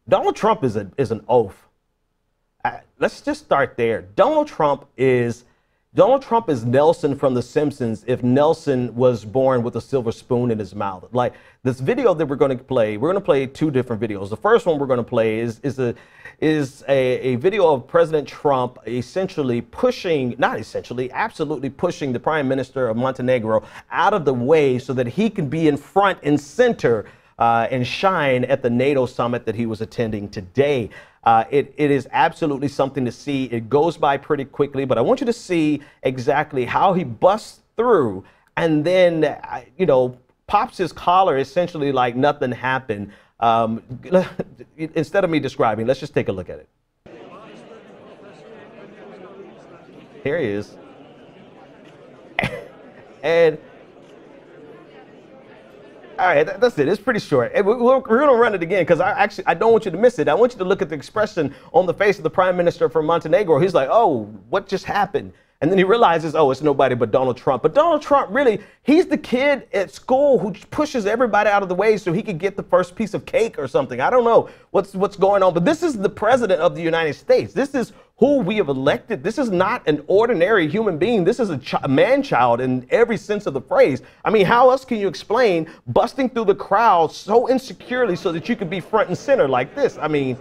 Donald Trump is an oaf. Let's just start there. Donald Trump is Nelson from The Simpsons if Nelson was born with a silver spoon in his mouth. Like this video that we're going to play two different videos. The first one we're going to play is a video of President Trump essentially pushing, not essentially, absolutely pushing the Prime Minister of Montenegro out of the way so that he can be in front and center and shine at the NATO summit that he was attending today. It is absolutely something to see. It goes by pretty quickly, but I want you to see exactly how he busts through and then, pops his collar essentially like nothing happened. Instead of me describing, let's just take a look at it. Here he is. And all right, that's it. It's pretty short. We're going to run it again because I don't want you to miss it. I want you to look at the expression on the face of the Prime Minister from Montenegro. He's like, oh, what just happened? And then he realizes, oh, it's nobody but Donald Trump. But Donald Trump, really, he's the kid at school who pushes everybody out of the way so he could get the first piece of cake or something. I don't know what's going on. But this is the president of the United States. This is who we have elected. This is not an ordinary human being. This is a man-child in every sense of the phrase. I mean, how else can you explain busting through the crowd so insecurely so that you could be front and center like this? I mean,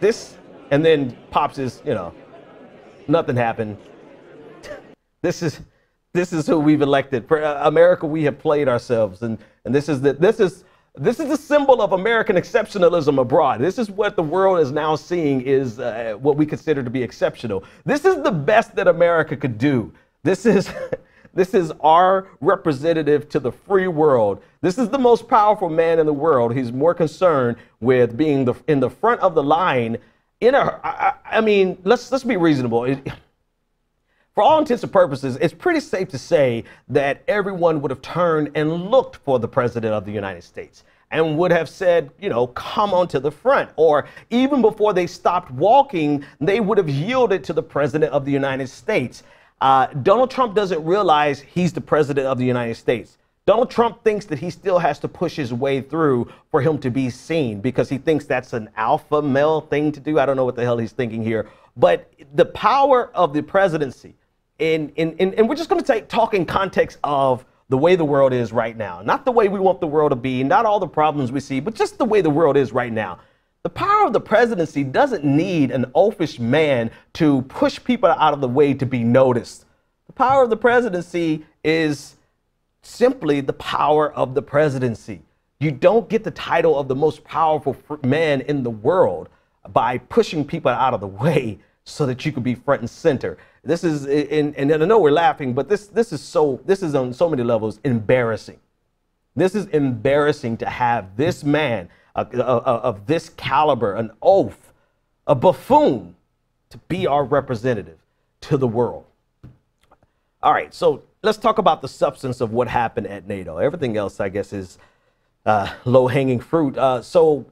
this, and then pops his, nothing happened. This is who we've elected. For America, we have played ourselves, and this is the symbol of American exceptionalism abroad. This is what the world is now seeing is what we consider to be exceptional. This is the best that America could do. This is our representative to the free world. This is the most powerful man in the world. He's more concerned with being in the front of the line. I mean, let's be reasonable. For all intents and purposes, it's pretty safe to say that everyone would have turned and looked for the president of the United States and would have said, come on to the front. Or even before they stopped walking, they would have yielded to the president of the United States. Donald Trump doesn't realize he's the president of the United States. Donald Trump thinks that he still has to push his way through for him to be seen because he thinks that's an alpha male thing to do. I don't know what the hell he's thinking here. But the power of the presidency, and we're just going to talk in context of the way the world is right now. Not the way we want the world to be, not all the problems we see, but just the way the world is right now. The power of the presidency doesn't need an oafish man to push people out of the way to be noticed. The power of the presidency is simply the power of the presidency. You don't get the title of the most powerful man in the world by pushing people out of the way so that you can be front and center. This is, and I know we're laughing, but this is on so many levels embarrassing. This is embarrassing to have this man of this caliber, an oaf, a buffoon, to be our representative to the world. All right, so let's talk about the substance of what happened at NATO. Everything else, I guess, is low-hanging fruit. So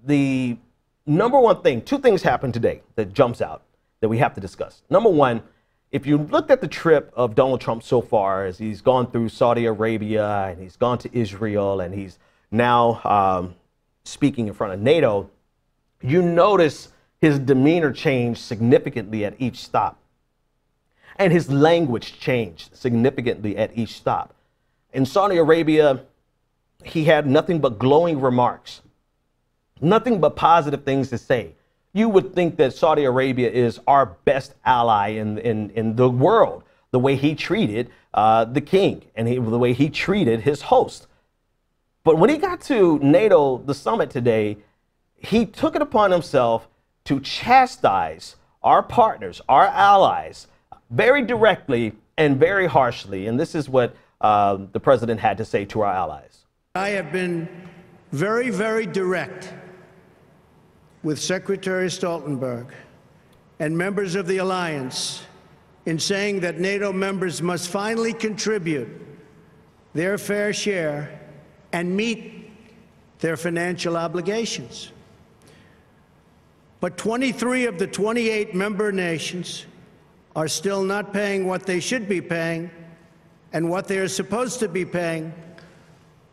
the number one thing, two things happened today that jumps out that we have to discuss. Number one, if you looked at the trip of Donald Trump so far, as he's gone through Saudi Arabia and he's gone to Israel and he's now speaking in front of NATO, you notice his demeanor changed significantly at each stop. And his language changed significantly at each stop. In Saudi Arabia, he had nothing but glowing remarks, nothing but positive things to say. You would think that Saudi Arabia is our best ally in the world, the way he treated the king and the way he treated his host. But when he got to NATO, the summit today, he took it upon himself to chastise our partners, our allies, very directly and very harshly. And this is what the president had to say to our allies. I have been very, very direct with Secretary Stoltenberg and members of the alliance in saying that NATO members must finally contribute their fair share and meet their financial obligations. But 23 of the 28 member nations are still not paying what they should be paying and what they are supposed to be paying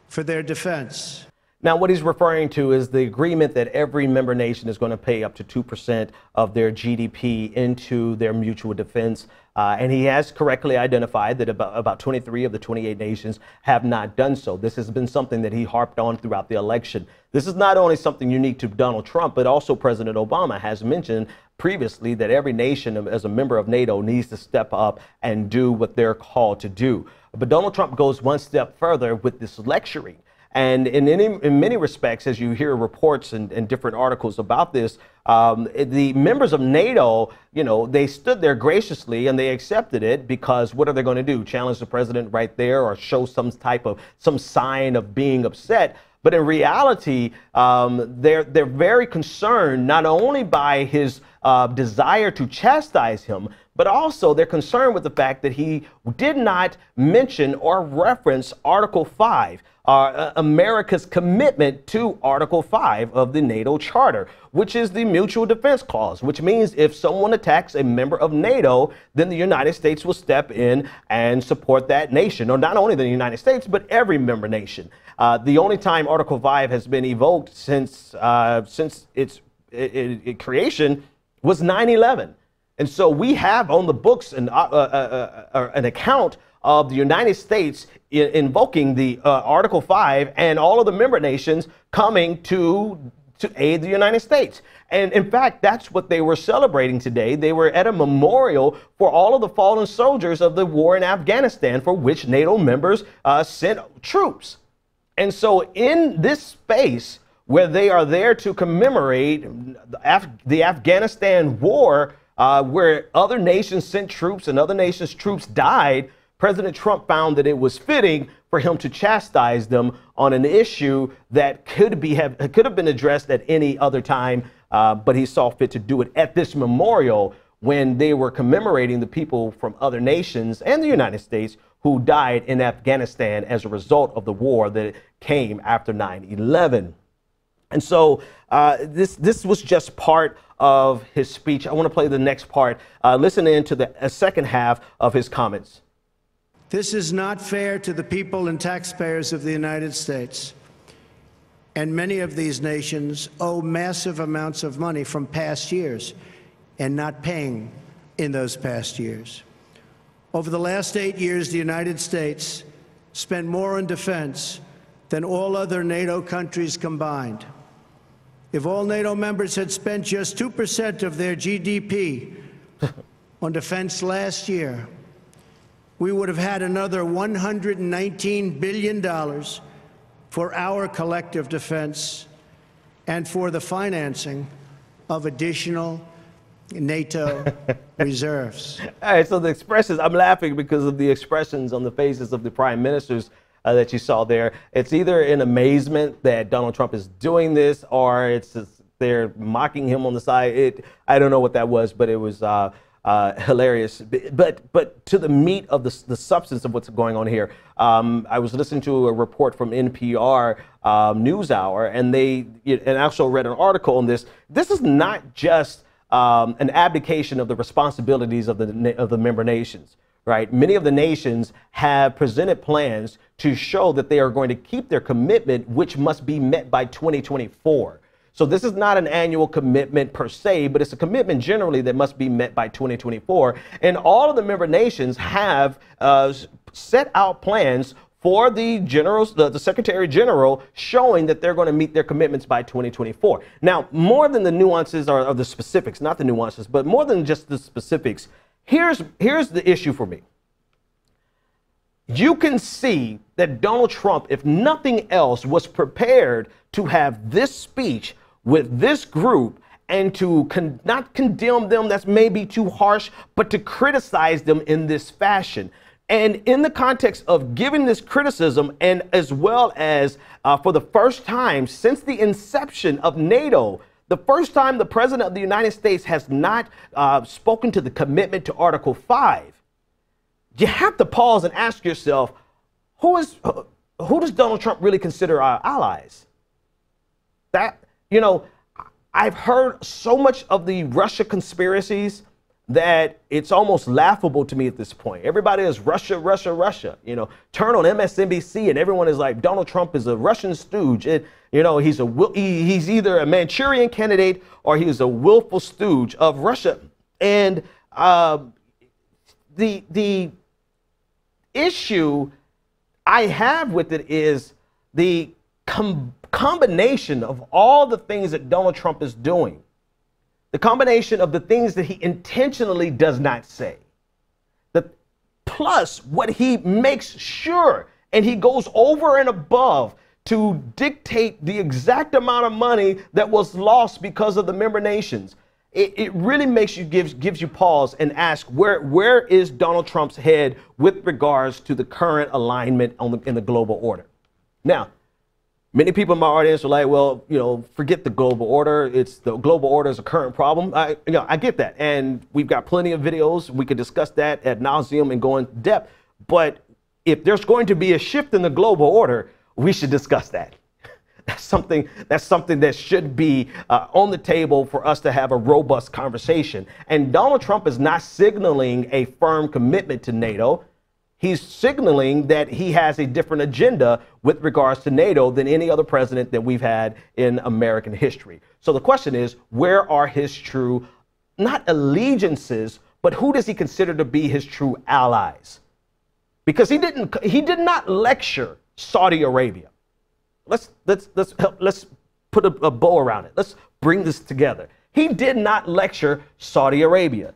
for their defense. Now, what he's referring to is the agreement that every member nation is going to pay up to 2% of their GDP into their mutual defense. And he has correctly identified that about 23 of the 28 nations have not done so. This has been something that he harped on throughout the election. This is not only something unique to Donald Trump, but also President Obama has mentioned previously that every nation as a member of NATO needs to step up and do what they're called to do. But Donald Trump goes one step further with this lecturing. And in many respects, as you hear reports and different articles about this, the members of NATO, you know, they stood there graciously and they accepted it because what are they going to do? Challenge the president right there or show some sign of being upset? But in reality, they're very concerned not only by his desire to chastise him, but also they're concerned with the fact that he did not mention or reference Article 5. America's commitment to Article 5 of the NATO Charter, which is the Mutual Defense Clause, which means if someone attacks a member of NATO, then the United States will step in and support that nation, or not only the United States, but every member nation. The only time Article 5 has been evoked since its creation was 9/11. And so we have on the books an account of the United States invoking the Article 5 and all of the member nations coming to aid the United States. And in fact, that's what they were celebrating today. They were at a memorial for all of the fallen soldiers of the war in Afghanistan for which NATO members sent troops. And so in this space where they are there to commemorate the Afghanistan war, where other nations sent troops and other nations' troops died, President Trump found that it was fitting for him to chastise them on an issue that could have been addressed at any other time, but he saw fit to do it at this memorial when they were commemorating the people from other nations and the United States who died in Afghanistan as a result of the war that came after 9/11. And so this was just part of his speech. I want to play the next part. Listen in to the second half of his comments. This is not fair to the people and taxpayers of the United States. And many of these nations owe massive amounts of money from past years and not paying in those past years. Over the last 8 years, the United States spent more on defense than all other NATO countries combined. If all NATO members had spent just 2% of their GDP on defense last year, we would have had another $119 billion for our collective defense and for the financing of additional NATO reserves. All right, so the expressions, I'm laughing because of the expressions on the faces of the prime ministers that you saw there. It's either in amazement that Donald Trump is doing this, or it's just, they're mocking him on the side. I don't know what that was, but it was hilarious. But to the meat of the substance of what's going on here, I was listening to a report from NPR NewsHour, and I also read an article on this. This is not just an abdication of the responsibilities of the member nations, right? Many of the nations have presented plans to show that they are going to keep their commitment, which must be met by 2024. So this is not an annual commitment per se, but it's a commitment generally that must be met by 2024. And all of the member nations have set out plans for the generals, the Secretary General, showing that they're going to meet their commitments by 2024. Now, more than the nuances or the specifics, not the nuances, but more than just the specifics, here's the issue for me. You can see that Donald Trump, if nothing else, was prepared to have this speech with this group and to not condemn them, that's maybe too harsh, but to criticize them in this fashion. And in the context of giving this criticism, and as well as for the first time since the inception of NATO, the first time the President of the United States has not spoken to the commitment to Article 5, you have to pause and ask yourself, who does Donald Trump really consider our allies? That, you know, I've heard so much of the Russia conspiracies that it's almost laughable to me at this point. Everybody is Russia, Russia, Russia. You know, turn on MSNBC and everyone is like, Donald Trump is a Russian stooge. You know, he's either a Manchurian candidate or he's a willful stooge of Russia. And the issue I have with it is the combination of all the things that Donald Trump is doing. The combination of the things that he intentionally does not say, plus what he makes sure, and he goes over and above to dictate the exact amount of money that was lost because of the member nations. It really makes you gives you pause and ask where is Donald Trump's head with regards to the current alignment in the global order. Now, many people in my audience are like, well, you know, forget the global order. The global order is a current problem. I get that. And we've got plenty of videos. We could discuss that ad nauseum and go in depth. But if there's going to be a shift in the global order, we should discuss that. That's something that should be on the table for us to have a robust conversation. And Donald Trump is not signaling a firm commitment to NATO. He's signaling that he has a different agenda with regards to NATO than any other president that we've had in American history. So the question is, where are his true, not allegiances, but who does he consider to be his true allies? Because he did not lecture Saudi Arabia. Let's put a bow around it. Let's bring this together. He did not lecture Saudi Arabia.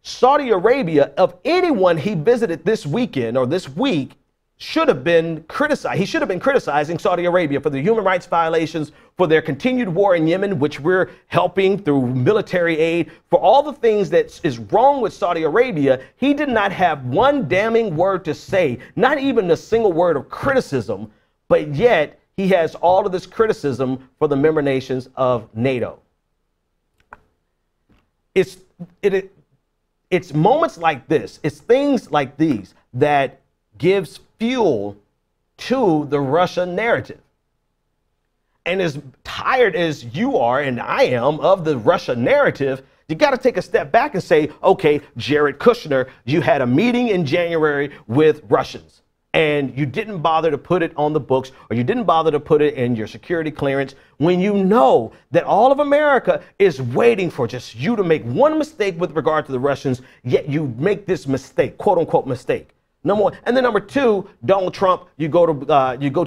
Saudi Arabia, of anyone he visited this weekend or this week, should have been criticized. He should have been criticizing Saudi Arabia for the human rights violations, for their continued war in Yemen, which we're helping through military aid, for all the things that is wrong with Saudi Arabia. He did not have one damning word to say, not even a single word of criticism, but yet he has all of this criticism for the member nations of NATO. It's moments like this, it's things like these that gives fuel to the Russia narrative. And as tired as you are and I am of the Russia narrative, you got to take a step back and say, okay, Jared Kushner, you had a meeting in January with Russians and you didn't bother to put it on the books, or you didn't bother to put it in your security clearance, when you know that all of America is waiting for just you to make one mistake with regard to the Russians, yet you make this mistake, quote unquote mistake. Number one. And then number two, Donald Trump, you go to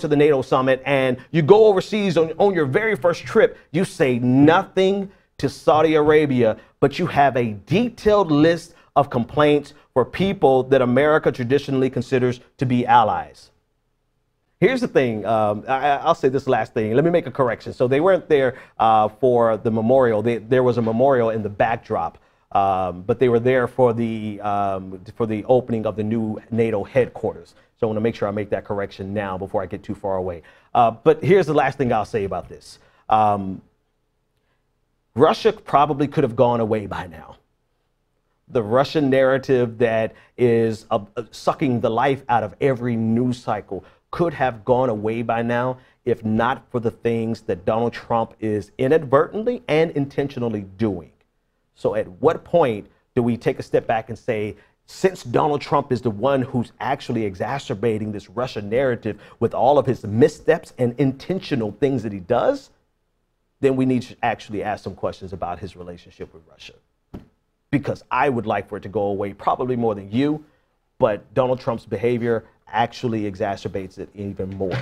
the NATO summit and you go overseas on your very first trip. You say nothing to Saudi Arabia, but you have a detailed list of complaints for people that America traditionally considers to be allies. Here's the thing. I'll say this last thing. Let me make a correction. So they weren't there for the memorial. There was a memorial in the backdrop, but they were there for the opening of the new NATO headquarters. So I want to make sure I make that correction now before I get too far away. But here's the last thing I'll say about this. Russia probably could have gone away by now. The Russian narrative that is sucking the life out of every news cycle could have gone away by now if not for the things that Donald Trump is inadvertently and intentionally doing. So at what point do we take a step back and say, since Donald Trump is the one who's actually exacerbating this Russia narrative with all of his missteps and intentional things that he does, then we need to actually ask some questions about his relationship with Russia. Because I would like for it to go away probably more than you, but Donald Trump's behavior actually exacerbates it even more.